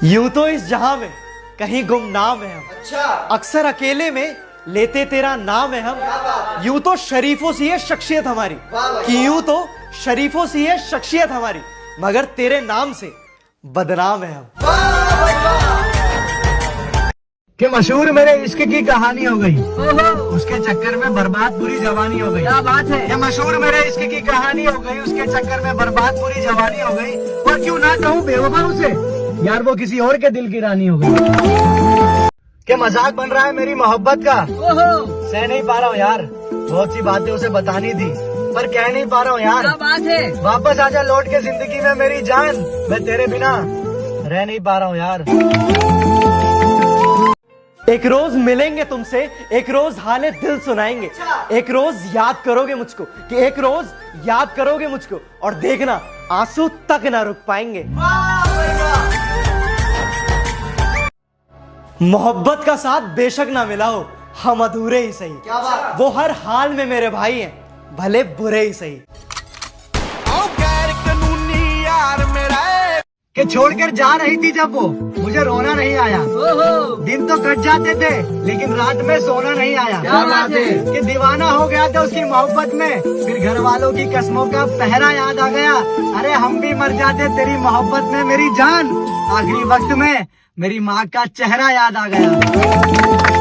यूं तो इस जहां में कहीं गुमनाम है हम। अच्छा। अक्सर अकेले में लेते तेरा नाम है हम। यूं तो शरीफों सी है शख्सियत हमारी, कि यूं तो शरीफों सी है शख्सियत हमारी, मगर तेरे नाम से बदनाम है हम। कि मशहूर मेरे इश्क की कहानी हो गई, उसके चक्कर में बर्बाद पूरी जवानी हो गई। क्या बात है। ये मशहूर मेरे इश्क की कहानी हो गई, उसके चक्कर में बर्बाद पूरी जवानी हो गई। और क्यों ना कहूँ बेवफा उसे, यार वो किसी और के दिल की रानी हो गई। क्या मजाक बन रहा है मेरी मोहब्बत का, सह नहीं पा रहा हूँ यार। बहुत सी बातें उसे बतानी थी पर कह नहीं पा रहा हूँ यार। क्या बात है। वापस आजा लौट के जिंदगी में मेरी जान, मैं तेरे बिना रह नहीं पा रहा हूँ यार। एक रोज मिलेंगे तुमसे, एक रोज हाले दिल सुनाएंगे, एक रोज याद करोगे मुझको, कि एक रोज याद करोगे मुझको, और देखना आंसू तक ना रुक पाएंगे। मोहब्बत का साथ बेशक ना मिला हो, हम अधूरे ही सही। क्या बात? वो हर हाल में मेरे भाई हैं, भले बुरे ही सही। कि छोड़कर जा रही थी जब वो, मुझे रोना नहीं आया। दिन तो कट जाते थे लेकिन रात में सोना नहीं आया। क्या बात है। कि दीवाना हो गया था उसकी मोहब्बत में, फिर घर वालों की कसमों का पहरा याद आ गया। अरे हम भी मर जाते तेरी मोहब्बत में मेरी जान, आखिरी वक्त में मेरी माँ का चेहरा याद आ गया।